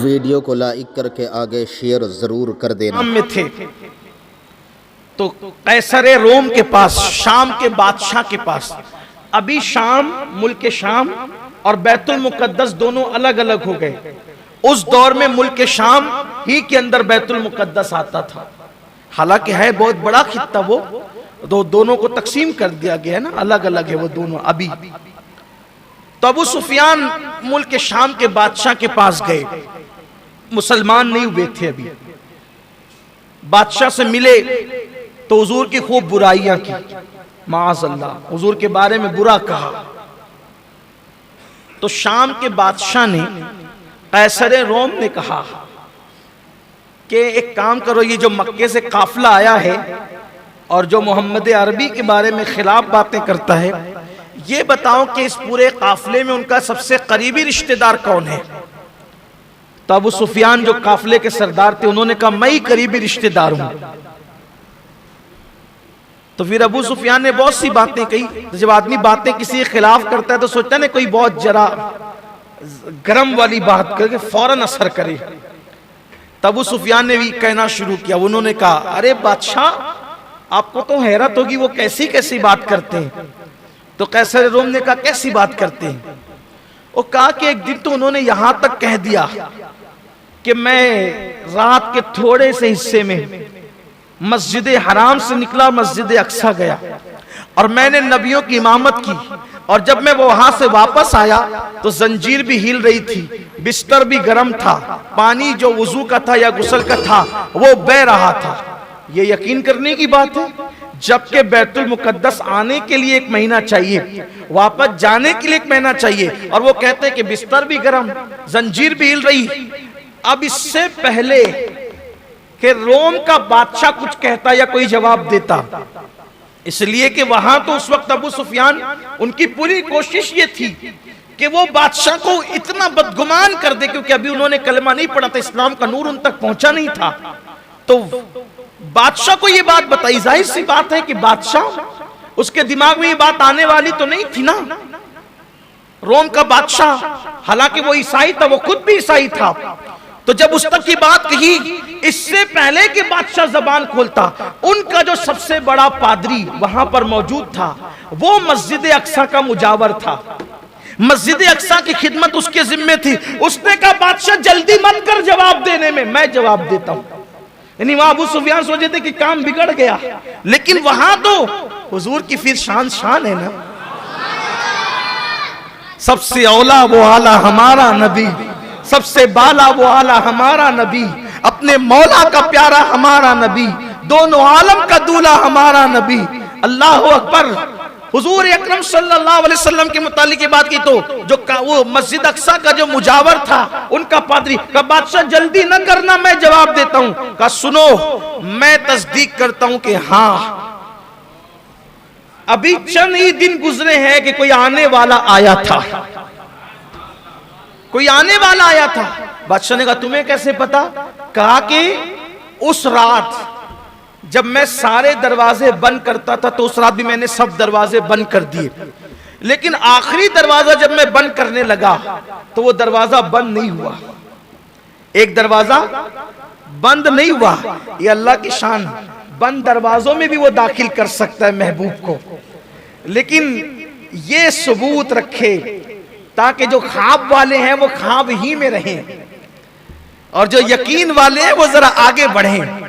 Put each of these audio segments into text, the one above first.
Video को like करके आगे शेयर जरूर कर देना। में थे तो कैसर रोम के पास, शाम के बादशाह के पास, अभी शाम, मुल्क शाम और बैतुल मुकद्दस दोनों अलग अलग हो गए। उस दौर में मुल्क शाम ही के अंदर बैतुल मुकद्दस आता था। हालांकि है बहुत बड़ा खित्ता, वो दोनों को तकसीम कर दिया गया है ना, अलग अलग है वो दोनों अभी। तो अबू सुफियान मुल्क शाम के बादशाह के पास गए, मुसलमान नहीं हुए थे अभी। बादशाह से मिले तो हुजूर की खूब बुराइयां की, माअज़ल्लाह, हुजूर के बारे में बुरा कहा। तो शाम के बादशाह ने, कैसर रोम ने कहा कि एक काम करो, ये जो मक्के से काफिला आया है और जो मोहम्मद अरबी के बारे में खिलाफ बातें करता है, ये बताओ कि इस पूरे काफिले में उनका सबसे करीबी रिश्तेदार कौन है। तो अबू सुफियान जो काफिले के सरदार थे, उन्होंने कहा मैं ही करीबी रिश्तेदार हूं। तो फिर अबू सुफियान ने बहुत सी बातें कही। तो जब आदमी बातें किसी के खिलाफ करता है तो सोचता है ना कोई बहुत जरा गरम वाली बात करके फौरन असर करे। तब अबू सुफियान ने भी कहना शुरू किया। उन्होंने कहा, अरे बादशाह, आपको तो हैरत होगी वो कैसी कैसी बात करते हैं। तो कैसर रोम ने कहा, कैसी बात करते हैं? वो कहा कि एक दिन तो उन्होंने यहां तक कह दिया कि मैं रात के थोड़े से हिस्से में मस्जिद हराम से निकला, मस्जिद अक्सा गया और मैंने नबियों की इमामत की, और जब मैं वो वहां से वापस आया तो जंजीर भी हिल रही थी, बिस्तर भी गर्म था, पानी जो वुजू का था या गुस्ल का था वो बह रहा था। ये यकीन करने की बात है, जबकि बैतुल मुकद्दस आने के लिए 1 महीना चाहिए, वापस जाने के लिए 1 महीना चाहिए, और वो कहते हैं कि बिस्तर भी गर्म, जंजीर भी हिल रही। अब इससे पहले कि रोम का बादशाह कुछ कहता या कोई जवाब देता, इसलिए कि वहां तो उस वक्त अबू सुफियान, उनकी पूरी कोशिश ये थी कि वो बादशाह को इतना बदगुमान कर दे, क्योंकि अभी उन्होंने कलमा नहीं पढ़ा था, इस्लाम का नूर उन तक पहुंचा नहीं था। तो बादशाह को ये बात बताई। जाहिर सी बात है कि बादशाह, उसके दिमाग में ये बात आने वाली तो नहीं थी ना। रोम का बादशाह, हालांकि वो ईसाई था, वो खुद भी ईसाई था, तो जब उस तक की बात कही, इससे पहले कि बादशाह जबान खोलता, उनका जो सबसे बड़ा पादरी वहां पर मौजूद था, वो मस्जिद अक्सा का मुजावर था, मस्जिद अक्सा की खिदमत उसके जिम्मे थी। उसने कहा, बादशाह जल्दी मत कर जवाब देने में, मैं जवाब देता हूं। यानी वहां अबू सुफियान सोचे थे कि काम बिगड़ गया, लेकिन वहां तो हुजूर की फिर शान है ना। सबसे औला वो आला हमारा नबी, सबसे बाला वो आला हमारा नबी, अपने मौला का प्यारा हमारा नबी, दोनों आलम का दूल्हा हमारा नबी। अल्लाह अकबर। हुजूर अकरम सल्लल्लाहु अलैहि वसल्लम के मुतालिक की बात की तो जो वो मस्जिद अक्सा का जो मुजावर था, उनका पादरी का, बादशाह जल्दी न करना, मैं जवाब देता हूं। कहा, सुनो, मैं तस्दीक करता हूं कि हाँ, अभी चंद ही दिन गुजरे हैं कि कोई आने वाला आया था, कोई आने वाला आया था। बादशाह ने कहा, तुम्हें कैसे पता? कहा कि उस रात जब मैं सारे दरवाजे बंद करता था, तो उस रात भी मैंने सब दरवाजे बंद कर दिए, लेकिन आखिरी दरवाजा जब मैं बंद करने लगा तो वो दरवाजा बंद नहीं हुआ, एक दरवाजा बंद नहीं हुआ। ये अल्लाह की शान, बंद दरवाजों में भी वो दाखिल कर सकता है महबूब को, लेकिन ये सबूत रखे ताकि जो ख्वाब वाले हैं वो ख्वाब ही में रहें, और जो यकीन वाले हैं वो जरा आगे बढ़ें।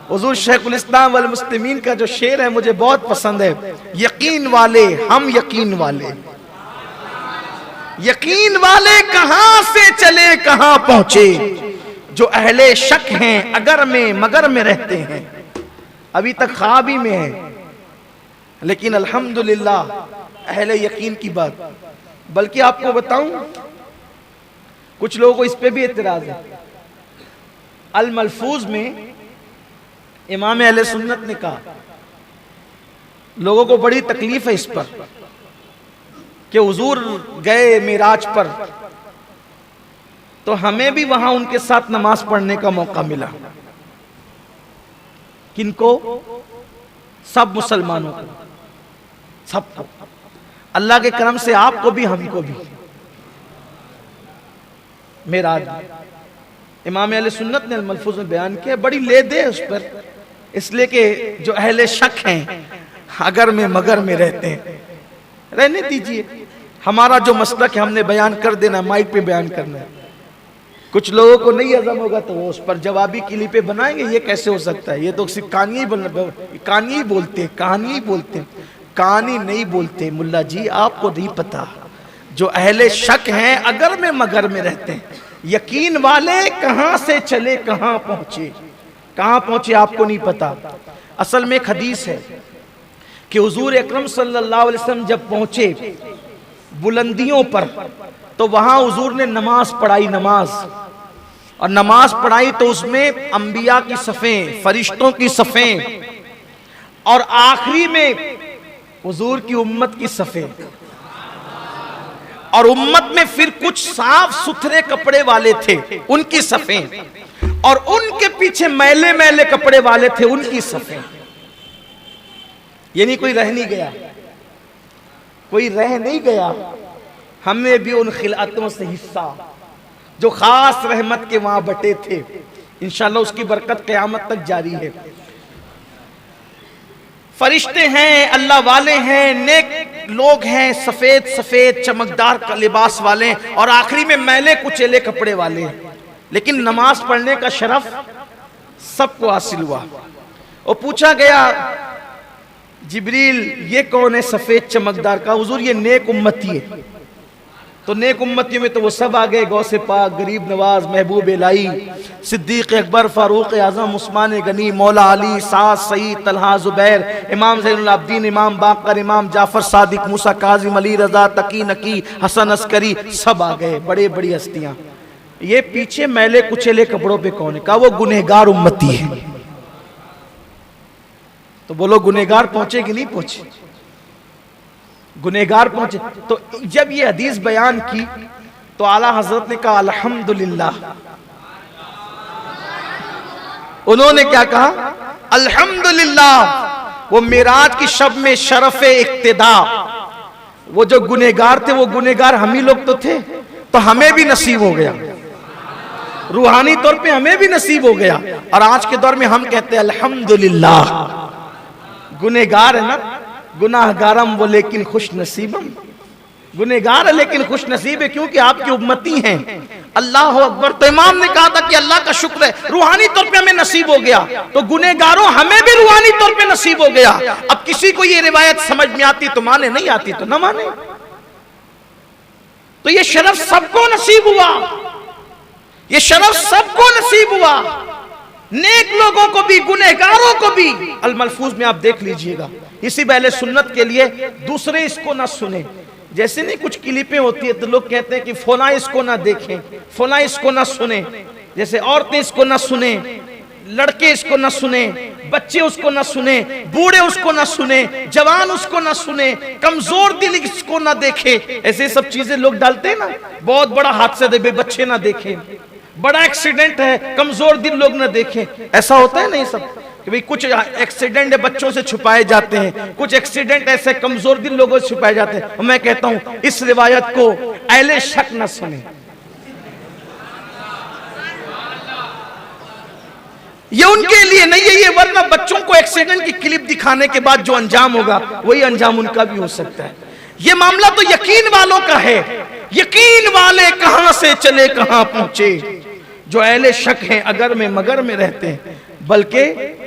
हुजूर शेखुल इस्लाम वल मुस्लिमीन का जो शेर है मुझे बहुत पसंद है, यकीन वाले हम यकीन वाले, यकीन वाले कहां से चले कहां पहुंचे, जो अहले शक हैं अगर में मगर में रहते हैं, अभी तक ख्वाब ही में है, लेकिन अल्हम्दुलिल्लाह अहले यकीन की बात। बल्कि आपको बताऊं, कुछ लोगों को इस पे भी एतराज है। अल मलफूज में इमाम अहले सुन्नत ने कहा, लोगों को बड़ी तकलीफ है इस पर कि हुजूर गए मिराज पर, तो हमें भी वहां उनके साथ नमाज पढ़ने का मौका मिला। किनको? सब मुसलमानों को, सबको। अल्लाह के करम से आपको भी हमको भी। मेराज में। इमाम अहले सुन्नत ने मलफूज में बयान किया, बड़ी ले दे उस पर, इसलिए कि जो अहले शक हैं अगर में मगर में रहते हैं, रहने दीजिए। हमारा जो मसलक है हमने बयान कर देना, माइक पे बयान करना है। कुछ लोगों को नहीं हजम होगा तो वो उस पर जवाबी क्लिपे बनाएंगे, ये कैसे हो सकता है, ये तो सिर्फ कहानी बोलते, कहानी बोलते, कहानी नहीं बोलते। मुल्ला जी आपको नहीं पता, जो अहले शक हैं अगर में मगर में रहते हैं, यकीन वाले कहां से चले कहां पहुंचे आपको नहीं पता। असल में एक हदीस है कि हुजूर अकरम सल्लल्लाहु अलैहि वसल्लम जब पहुंचे बुलंदियों पर तो वहां हुजूर ने नमाज पढ़ाई, नमाज पढ़ाई तो उसमें अंबिया की सफ़ें, फरिश्तों की सफ़ें, और आखिरी में हुजूर की उम्मत की सफ़ें, और उम्मत में फिर कुछ साफ सुथरे कपड़े वाले थे उनकी सफ़ें, और उनके पीछे मैले मैले कपड़े वाले थे उनकी सफ़ें। यानी कोई रह नहीं गया। हमें भी उन खिलातों से हिस्सा, जो खास रहमत के वहां बटे थे, इंशाअल्लाह उसकी बरकत क़यामत तक जारी है। फरिश्ते हैं, अल्लाह वाले हैं, नेक लोग हैं, सफेद सफेद चमकदार का लिबास वाले, और आखिरी में मैले कुचेले कपड़े वाले। लेकिन नमाज पढ़ने का शरफ सबको हासिल हुआ। और पूछा गया जिब्रील ये कौन है सफेद चमकदार का? हुजूर ये नेक उम्मती है। तो नेक उम्मतियों में तो वो सब आ गए, गौसे पाक, गरीब नवाज, महबूब इलाही, सिद्दीक अकबर, फारूक आजम, उस्मान गनी, मौला अली, साद, सईद, तलहा, जुबैर, इमाम ज़ैनुल आबिदीन, इमाम बाकर, इमाम जाफर सादिक, मूसा काज़िम, अली रजा, तकी नकी, हसन अस्करी, सब आ गए, बड़े बड़ी हस्तियां। ये पीछे मैले कुचेले कपड़ों पे कौन है? कहा वो गुनहगार उम्मती है। तो बोलो गुनहगार पहुंचे कि नहीं पहुंचे? गुनहगार पहुंचे। तो जब ये हदीस बयान की तो आला हजरत ने कहा अल्हम्दुलिल्लाह। उन्होंने क्या कहा? अल्हम्दुलिल्लाह। वो मेराज की शब में शरफ इक्तिदा, वो जो गुनहगार थे वो गुनहगार हम ही लोग तो थे, तो हमें भी नसीब हो गया, रूहानी तौर पे हमें भी नसीब हो गया। और आज के दौर में हम कहते हैं अल्हम्दुलिल्लाह। गुनहगार है ना, गुनाहगारम वो लेकिन खुश नसीबम। गुनहगार है लेकिन खुश नसीब है, क्योंकि आपकी उम्मती हैं। अल्लाह अकबर। तो इमाम ने कहा था कि अल्लाह का शुक्र है रूहानी तौर पे हमें नसीब हो गया, तो गुनहगारों हमें भी रूहानी तौर पे नसीब हो गया। अब किसी को ये रिवायत समझ में आती तो माने, नहीं आती तो ना माने। तो ये शरफ सबको नसीब हुआ, ये शरफ सबको नसीब हुआ, नेक लोगों को भी, गुनहगारों को भी। अल मलफूज में आप देख लीजिएगा। इसी पहले सुन्नत के लिए दूसरे इसको ना सुने। जैसे नहीं कुछ क्लिपें होती है तो लोग कहते हैं कि फला इसको ना देखें, फला इसको ना सुने। जैसे औरतें इसको ना सुने, लड़के इसको ना सुने, बच्चे उसको ना सुने, बूढ़े उसको ना सुने, जवान उसको ना सुने, कमजोर दिल इसको ना देखे। ऐसे सब चीजें लोग डालते हैं ना। बहुत बड़ा हादसा दे, बच्चे ना देखें, बड़ा एक्सीडेंट है, कमजोर दिल लोग ना देखें। ऐसा होता है नहीं सब कि भाई कुछ एक्सीडेंट बच्चों से छुपाए जाते हैं, कुछ एक्सीडेंट ऐसे कमजोर दिल लोगों से छुपाए जाते हैं। और मैं कहता हूं इस रिवायत को अहले शक न सुने, ये उनके लिए नहीं है ये, वरना बच्चों को एक्सीडेंट की क्लिप दिखाने के बाद जो अंजाम होगा वही अंजाम उनका भी हो सकता है। ये मामला तो यकीन वालों का है। यकीन वाले कहां से चले कहां पहुंचे, जो अहले शक हैं अगर में मगर में रहते हैं। बल्कि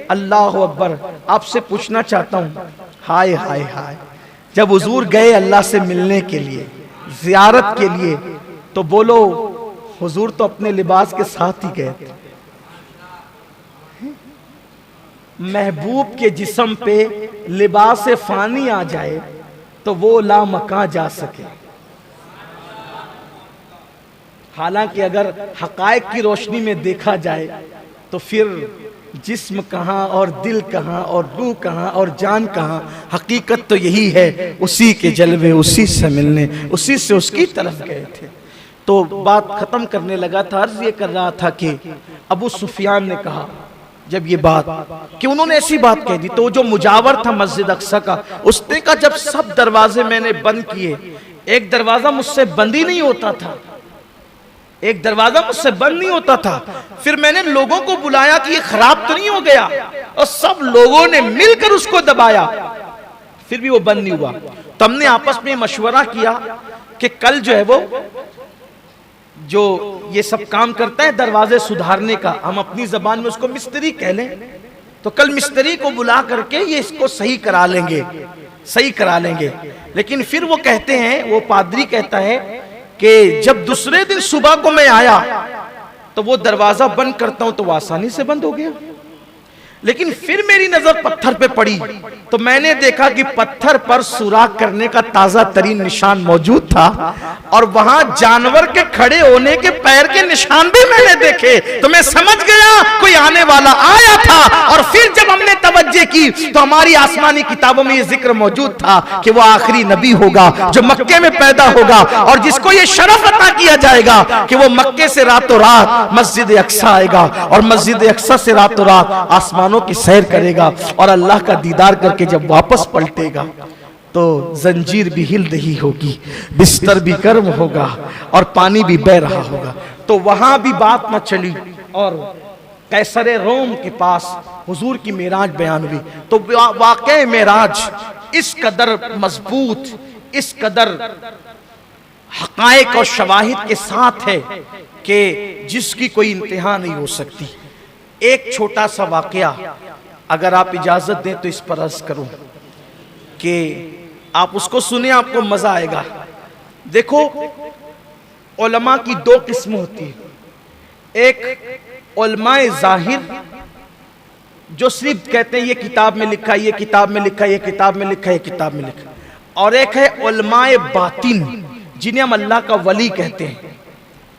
अल्लाह अकबर, आपसे पूछना चाहता हूं, हाय हाय हाय, जब हुजूर गए अल्लाह से मिलने के लिए, जियारत के लिए, तो बोलो हुजूर तो अपने लिबास के साथ ही गए थे। महबूब के जिस्म पे लिबास फानी आ जाए तो वो लामकां जा सके। हालांकि अगर हकायक की रोशनी में देखा जाए तो फिर जिस्म कहाँ और दिल कहाँ और रूह कहाँ और जान कहाँ। हकीकत तो यही है, उसी के जलवे, उसी से मिलने, उसी से उसकी तरफ गए थे। तो बात खत्म करने लगा था, अर्ज ये कर रहा था कि अबू सुफियान ने कहा जब ये बात कि उन्होंने ऐसी बात कह दी, तो जो मुजावर था मस्जिद अक्सा का, उसने कहा जब सब दरवाजे मैंने बंद किए, एक दरवाजा मुझसे बंद ही नहीं होता था। एक दरवाजा मुझसे बंद नहीं होता था। फिर मैंने लोगों को बुलाया कि ये खराब तो नहीं हो गया, और सब लोगों ने मिलकर उसको दबाया, फिर भी वो बंद नहीं हुआ। तो हमने आपस में मशवरा किया कि कल जो है वो जो ये सब काम करता है दरवाजे सुधारने का, हम अपनी जबान में उसको मिस्त्री कह लें, तो कल मिस्त्री को बुला करके ये इसको सही करा लेंगे, सही करा लेंगे। लेकिन फिर वो कहते हैं, वो पादरी कहता है कि जब दूसरे दिन सुबह को मैं आया तो वो दरवाजा बंद करता हूं तो वो आसानी से बंद हो गया। लेकिन फिर मेरी नजर पत्थर पे पड़ी तो मैंने देखा कि पत्थर पर सुराख करने का ताजा तरीन निशान मौजूद था, और वहां जानवर के खड़े होने के पैर के निशान भी मैंने देखे। तो मैं समझ गया कोई आने वाला आया था। और फिर जब हमने तवज्जो की तो हमारी आसमानी किताबों में यह जिक्र मौजूद था कि वो आखिरी नबी होगा जो मक्के में पैदा होगा, और जिसको ये शरफ अता किया जाएगा कि वो मक्के से रातों रात मस्जिद अक्सा आएगा, और मस्जिद अक्सा से रातों रात आसमानों की सैर करेगा, और अल्लाह का दीदार करके जब वापस पलटेगा तो जंजीर भी हिल रही होगी, बिस्तर भी गर्म होगा, और पानी भी बह रहा होगा। तो वहां भी बात न चली, और कैसरे रोम के पास हुजूर की मेराज बयान हुई। तो वाक़ई मेराज इस कदर मजबूत, इस कदर हक़ाइक़ और शवाहिद के साथ है कि जिसकी कोई इंतहा नहीं हो सकती। एक छोटा सा वाकया अगर आप इजाजत दें तो इस पर अर्ज करूं कि आप उसको सुने, आपको मजा आएगा। देखो, उलमा की दो किस्म होती है। एक उलमाए जाहिर जो सिर्फ कहते हैं ये किताब में लिखा, ये किताब में लिखा, ये किताब में लिखा, ये किताब में लिखा, और एक है उलमाए बातिन जिन्हें हम अल्लाह का वली कहते हैं,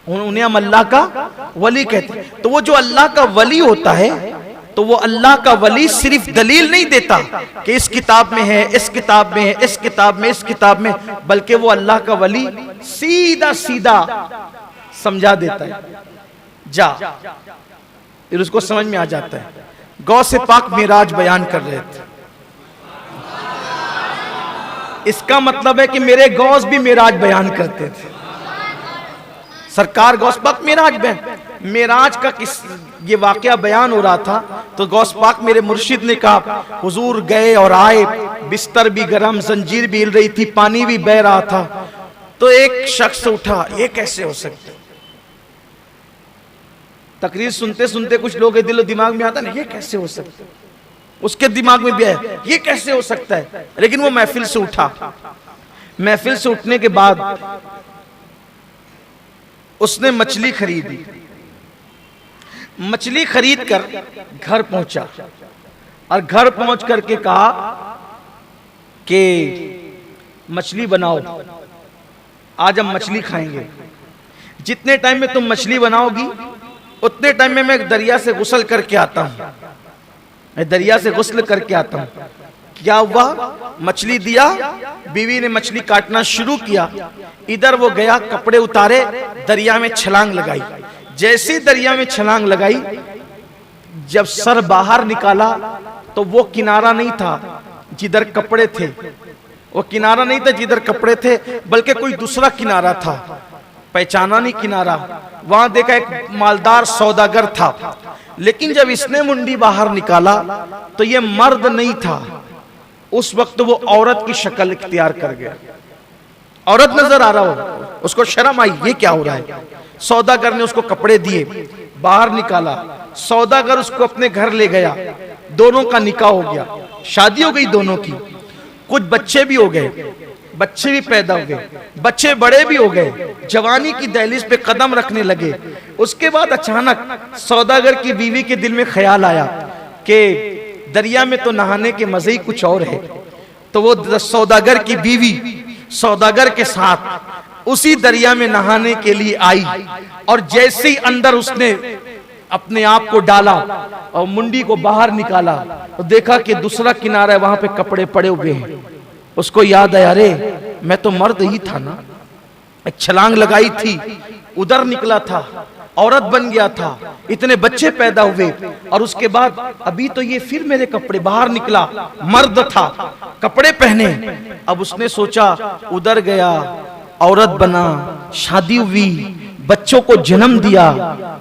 उन्हें हम अल्लाह का वली कहते हैं। तो वो जो अल्लाह का वली होता है, तो वो अल्लाह का वली सिर्फ दलील नहीं देता कि इस किताब में है, इस किताब में है, इस किताब में, इस किताब में, बल्कि वो अल्लाह का वली सीधा सीधा समझा देता है। जा, फिर उसको समझ में आ जाता है। गौ से पाक मेराज बयान कर रहे थे, इसका मतलब है कि मेरे गौस भी मेराज बयान करते थे। सरकार गौस पाक मेराज का ये वाकया बयान हो रहा था, तो गौस पाक मेरे मुर्शिद ने कहा हुजूर गए और आए, बिस्तर भी गरम, जंजीर भी हिल रही थी, पानी भी बह रहा था। तो एक शख्स उठा, ये कैसे हो सकता है? तकरीर सुनते सुनते कुछ लोग दिलो दिमाग में आता ना, ये कैसे हो सकता है, उसके दिमाग में भी आया ये कैसे हो सकता है। लेकिन वो महफिल से उठा। महफिल से उठने के बाद उसने मछली खरीदी, मछली खरीद कर घर पहुंचा, और घर पहुंच करके कहा कि मछली बनाओ, आज हम मछली खाएंगे। जितने टाइम में तुम मछली बनाओगी उतने टाइम में मैं दरिया से गुस्ल करके आता हूं, मैं दरिया से गुस्ल करके आता हूं। क्या हुआ? मछली दिया, बीवी ने मछली काटना शुरू किया, इधर वो गया, कपड़े उतारे, दरिया में छलांग लगाई। जैसे दरिया में छलांग लगाई, जब सर बाहर निकाला तो वो किनारा नहीं था जिधर कपड़े थे, वो किनारा नहीं था जिधर कपड़े थे, बल्कि कोई दूसरा किनारा था। पहचाना नहीं किनारा। वहां देखा एक मालदार सौदागर था, लेकिन जब इसने मुंडी बाहर निकाला तो ये मर्द नहीं था, उस वक्त वो औरत की शक्ल इख्तियार कर गया। औरत नजर आ रहा हो, उसको शर्म आई, ये क्या हो रहा है। सौदागर ने उसको कपड़े दिए, बाहर निकाला, सौदागर उसको अपने घर ले गया, दोनों का निकाह हो गया, शादी हो गई दोनों की। कुछ बच्चे भी हो गए, बच्चे भी पैदा हो गए, बच्चे बड़े भी हो गए, जवानी की दहलीज पे कदम रखने लगे। उसके बाद अचानक सौदागर की बीवी के दिल में ख्याल आया कि दरिया में तो नहाने के मजे ही कुछ और है। तो वो सौदागर की बीवी सौदागर के साथ उसी दरिया में नहाने के लिए आई, और जैसे ही अंदर उसने अपने आप को डाला और मुंडी को बाहर निकाला तो देखा कि दूसरा किनारा है, वहां पे कपड़े पड़े हुए हैं। उसको याद आया, अरे मैं तो मर्द ही था ना, एक छलांग लगाई थी, उधर निकला था, औरत बन गया था, इतने बच्चे पैदा हुए, और उसके बाद अभी तो ये फिर मेरे कपड़े, बाहर निकला, मर्द था, कपड़े पहने। अब उसने सोचा, उधर गया, औरत बना, शादी हुई, बच्चों को जन्म दिया,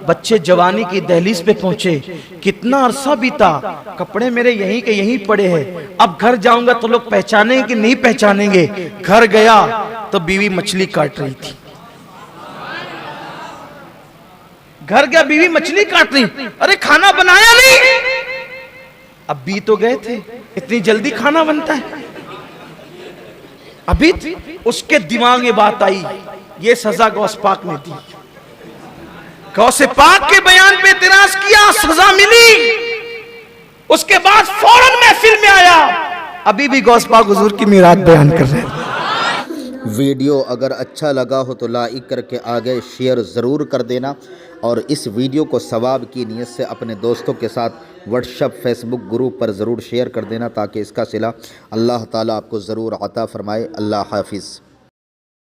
बच्चे जवानी की दहलीज पे पहुंचे, कितना अरसा बीता, कपड़े मेरे यहीं के यहीं पड़े हैं, अब घर जाऊंगा तो लोग पहचानेंगे कि नहीं पहचानेंगे। घर गया तो बीवी मछली काट रही थी। घर गया, बीवी मछली काट रही, अरे खाना बनाया नहीं, अब भी तो गए थे, इतनी जल्दी खाना बनता है? अभी उसके दिमाग में बात आई, ये सजा गौस पाक ने दी। गौस पाक के बयान पे इतराज किया, सजा मिली, उसके बाद फौरन महफिल में आया, अभी भी गौस पाक हुजूर की मीरात बयान कर रहे हैं। वीडियो अगर अच्छा लगा हो तो लाइक करके आगे शेयर ज़रूर कर देना, और इस वीडियो को सवाब की नीयत से अपने दोस्तों के साथ व्हाट्सएप फेसबुक ग्रुप पर ज़रूर शेयर कर देना, ताकि इसका सिला अल्लाह ताला आपको ज़रूर अता फ़रमाए। अल्लाह हाफिज़।